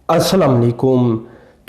अस्सलाम वालेकुम।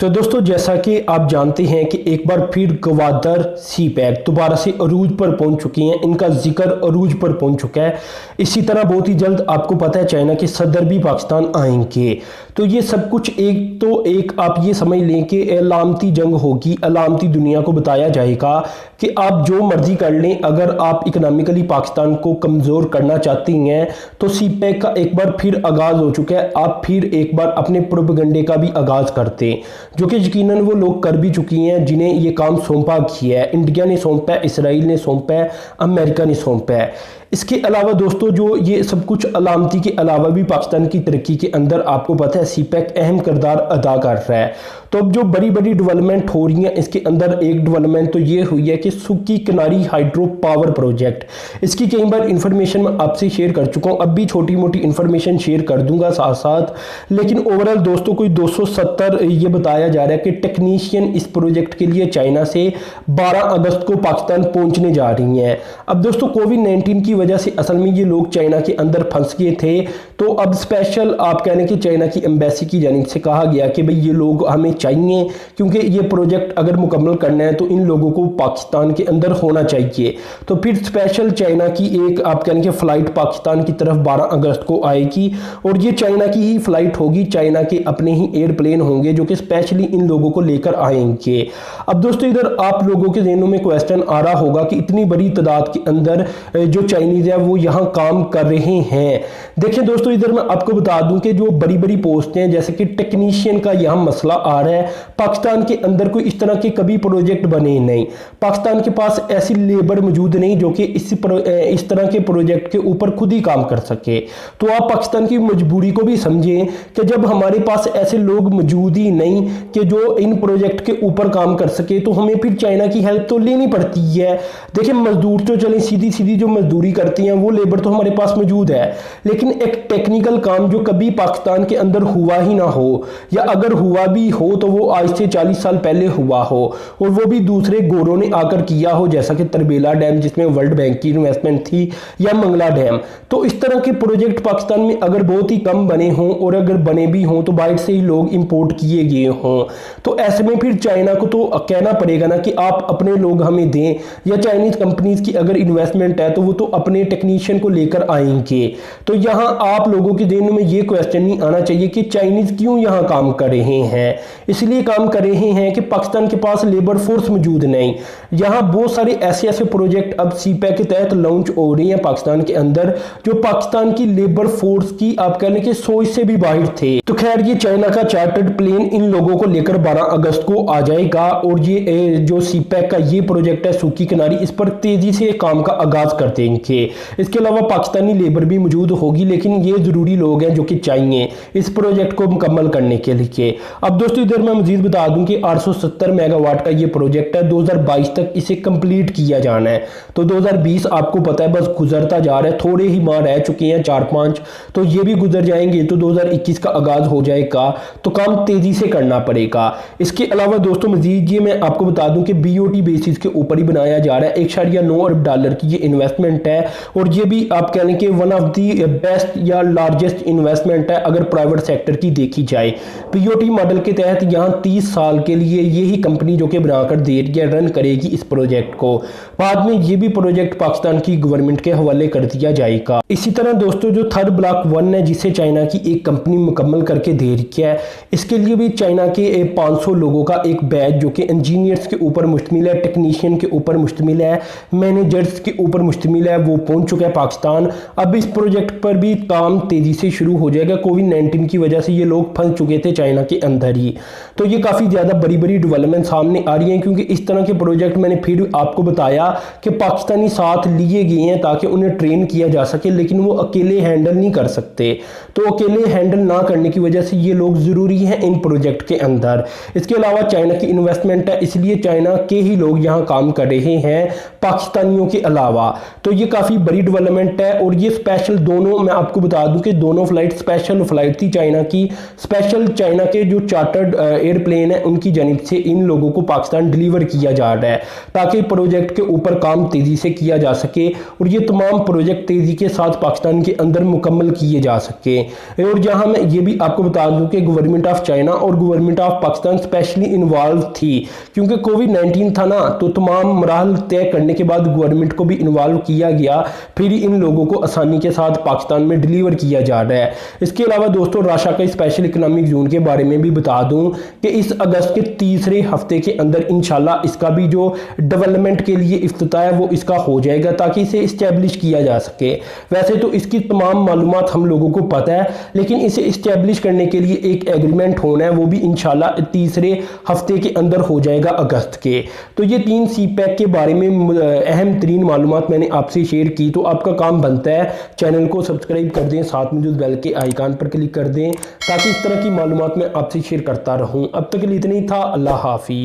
तो दोस्तों, जैसा कि आप जानते हैं कि एक बार फिर गवादर सी पैक दोबारा से अरूज पर पहुंच चुकी हैं। इनका जिक्र अरूज पर पहुंच चुका है। इसी तरह बहुत ही जल्द आपको पता है चाइना के सदर भी पाकिस्तान आएंगे। तो ये सब कुछ एक आप ये समझ लें कि अलामती जंग होगी। अलामती दुनिया को बताया जाएगा कि आप जो मर्जी कर लें, अगर आप इकनॉमिकली पाकिस्तान को कमज़ोर करना चाहती हैं तो सी पैक का एक बार फिर आगाज़ हो चुका है। आप फिर एक बार अपने प्रोपेगेंडे का भी आगाज़ करते हैं, जो कि यकीनन वो लोग कर भी चुकी हैं जिन्हें ये काम सौंपा किया है। इंडिया ने सौंपा है, इसराइल ने सौंपा है, अमेरिका ने सौंपा है। इसके अलावा दोस्तों, जो ये सब कुछ अलामती के अलावा भी पाकिस्तान की तरक्की के अंदर आपको पता है सी पैक अहम किरदार अदा कर रहा है। तो अब जो बड़ी बड़ी डेवलपमेंट हो रही हैं, इसके अंदर एक डेवलपमेंट तो ये हुई है कि सुक्की किनारी हाइड्रो पावर प्रोजेक्ट, इसकी कई बार इंफॉर्मेशन मैं आपसे शेयर कर चुका हूँ। अब भी छोटी मोटी इंफॉर्मेशन शेयर कर दूंगा साथ साथ। लेकिन ओवरऑल दोस्तों, कोई 270 ये बताया जा रहा है कि टेक्नीशियन इस प्रोजेक्ट के लिए चाइना से 12 अगस्त को पाकिस्तान पहुंचने जा रही हैं। अब दोस्तों, कोविड-19 की वजह से असल में ये लोग चाइना के अंदर फंस गए थे। तो अब स्पेशल आप कहने कि चाइना की एम्बेसी की जानिब से कहा गया कि भाई ये लोग हमें चाहिए, क्योंकि ये प्रोजेक्ट अगर मुकम्मल करना है तो इन लोगों को पाकिस्तान के अंदर होना चाहिए। तो फिर स्पेशल चाइना की एक आप कहने कि फ़्लाइट पाकिस्तान की तरफ 12 अगस्त को आएगी और ये चाइना की ही फ़्लाइट होगी। चाइना के अपने ही एयरप्लेन होंगे जो कि स्पेशली इन लोगों को लेकर आएंगे। अब दोस्तों, इधर आप लोगों के जहनों में क्वेश्चन आ रहा होगा कि इतनी बड़ी तादाद के अंदर जो चाइनीज़ है वो यहाँ काम कर रहे हैं। देखिए दोस्तों, इधर मैं आपको बता दूं कि जो बड़ी बड़ी पोस्टें हैं, जैसे कि टेक्नीशियन का यहाँ मसला आ रहा है। पाकिस्तान के अंदर कोई इस तरह के कभी प्रोजेक्ट बने नहीं। पाकिस्तान के पास ऐसी लेबर मौजूद नहीं जो कि इस तरह के प्रोजेक्ट के ऊपर खुद ही काम कर सके। तो आप पाकिस्तान की मजबूरी को भी समझें कि जब हमारे पास ऐसे लोग मौजूद ही नहीं कि जो इन प्रोजेक्ट के ऊपर काम कर सके, तो हमें फिर चाइना की हेल्प तो लेनी पड़ती है। देखिए, मजदूर तो चलें सीधी सीधी जो मजदूरी करती हैं वो लेबर तो हमारे पास मौजूद है, लेकिन एक टेक्निकल काम जो कभी पाकिस्तान के अंदर हुआ ही ना हो, या अगर हुआ भी हो तो वो आज से 40 साल पहले हुआ हो, और वो भी दूसरे गोरों ने आकर किया हो, जैसा कि तरबेला डैम जिसमें वर्ल्ड बैंक की इन्वेस्टमेंट थी, या मंगला डैम। तो इस तरह के प्रोजेक्ट पाकिस्तान में अगर बहुत ही कम बने हों, और अगर बने भी हों तो बाहर से ही लोग इंपोर्ट किए गए हों, तो ऐसे में फिर चाइना को तो कहना पड़ेगा ना कि आप अपने लोग हमें दें, या चाइनीज कंपनीज की अगर इन्वेस्टमेंट है तो वो तो अपने टेक्नीशियन को लेकर आएंगे। तो यहाँ आप लोगों के दिल में ये क्वेश्चन नहीं आना चाहिए कि चाइनीज क्यों यहाँ काम कर रहे हैं। इसलिए काम कर रहे हैं कि पाकिस्तान के पास लेबर फोर्स मौजूद नहीं। यहाँ बहुत सारे ऐसे ऐसे प्रोजेक्ट अब सी पैक के तहत लॉन्च हो रहे हैं पाकिस्तान के अंदर, जो पाकिस्तान की लेबर फोर्स की आप कह लें कि सोच से भी बाहर थे। तो खैर, ये चाइना का चार्टर्ड प्लेन इन लोगों को लेकर 12 अगस्त को आ जाएगा, और ये जो सी पैक का ये प्रोजेक्ट है सूखी किनारी, इस पर तेजी से काम का आगाज कर देंगे। इसके अलावा पाकिस्तानी लेबर भी मौजूद होगी, लेकिन ये जरूरी लोग हैं जो कि चाहिए इस प्रोजेक्ट को मुकम्मल करने के लिए। अब दोस्तों, इधर मैं मजीद बता दूं कि 870 मेगावाट का ये प्रोजेक्ट है। 2022 तक इसे कंप्लीट किया जाना है। तो 2020 आपको पता है बस गुजरता जा रहा है, थोड़े ही माह रह चुके हैं 4-5, तो ये भी गुजर जाएंगे तो 2021 का आगाज हो जाएगा। तो काम तेजी से करना पड़ेगा। इसके अलावा दोस्तों, मजीद ये मैं आपको बता दूं कि बीओटी बेसिस के ऊपर ही बनाया जा रहा है। $1.9 अरब की ये इन्वेस्टमेंट है, और ये भी आप कह लें कि वन ऑफ दी बेस्ट या लार्जेस्ट इन्वेस्टमेंट है अगर प्राइवेट सेक्टर की देखी जाए। पीओटी मॉडल के तहत यहाँ 30 साल के लिए यही कंपनी जो कि बनाकर दे रही है, रन करेगी इस प्रोजेक्ट को। बाद में ये भी प्रोजेक्ट पाकिस्तान की गवर्नमेंट के हवाले कर दिया जाएगा। इसी तरह दोस्तों, जो थर्ड ब्लॉक 1 है जिसे चाइना की एक कंपनी मुकम्मल करके दे रही है, इसके लिए भी चाइना के 500 लोगों का एक बैच जो कि इंजीनियर्स के ऊपर मुश्तमिल है, टेक्नीशियन के ऊपर मुश्तमिल है, मैनेजर्स के ऊपर मुश्तमिल है, वो पहुंच चुका है पाकिस्तान। अब इस प्रोजेक्ट पर भी काम तेजी से शुरू हो जाएगा। कोविड-19 की वजह से ये लोग फंस चुके थे चाइना के अंदर ही। तो ये काफ़ी ज़्यादा बड़ी बड़ी डेवलपमेंट सामने आ रही हैं, क्योंकि इस तरह के प्रोजेक्ट मैंने फिर आपको बताया कि पाकिस्तानी साथ लिए गए हैं ताकि उन्हें ट्रेन किया जा सके, लेकिन वो अकेले हैंडल नहीं कर सकते। तो अकेले हैंडल ना करने की वजह से ये लोग ज़रूरी हैं इन प्रोजेक्ट के अंदर। इसके अलावा चाइना की इन्वेस्टमेंट है, इसलिए चाइना के ही लोग यहाँ काम कर रहे हैं पाकिस्तानियों के अलावा। तो ये काफ़ी बड़ी डेवलपमेंट है। और ये स्पेशल दोनों, मैं आपको बता दूं कि दोनों फ्लाइट स्पेशल फ्लाइट थी चाइना की। स्पेशल चाइना के जो चार्टर्ड एयरप्लेन है उनकी जानिब से इन लोगों को पाकिस्तान डिलीवर किया जा रहा है ताकि प्रोजेक्ट के ऊपर काम तेज़ी से किया जा सके और ये तमाम प्रोजेक्ट तेज़ी के साथ पाकिस्तान के अंदर मुकम्मल किए जा सके। और जहां मैं ये भी आपको बता दूं कि गवर्नमेंट ऑफ चाइना और government of Pakistan specially involve थी, क्योंकि कोविड-19 था ना, तो तमाम मराहल तय करने के बाद गवर्नमेंट को भी इन्वॉल्व किया गया, फिर इन लोगों को आसानी के साथ पाकिस्तान में डिलीवर किया जा रहा है। इसके अलावा दोस्तों राशा का स्पेशल इकोनॉमिक जोन के बारे में भी बता दूं कि इस अगस्त के तीसरे हफ्ते के अंदर इंशाल्लाह इसका भी जो डेवलपमेंट के लिए इफ्तिताह है वो इसका हो जाएगा ताकि इसे इस्टेब्लिश किया जा सके। वैसे तो इसकी तमाम मालूमात हम लोगों को पता है, लेकिन इसे इस्टेब्लिश करने के लिए एक एग्रीमेंट होना है, वो भी इंशाल्लाह तीसरे हफ्ते के अंदर हो जाएगा अगस्त के। तो ये 3 सी पैक के बारे में अहम तरीन मालूमात मैंने आपसे शेयर की। तो आपका काम बनता है चैनल को सब्सक्राइब कर दें, साथ में जो बेल के आइकन पर क्लिक कर दें ताकि इस तरह की मालूमात मैं आपसे शेयर करता रहूं। अब तक के लिए इतना ही था। अल्लाह हाफिज़।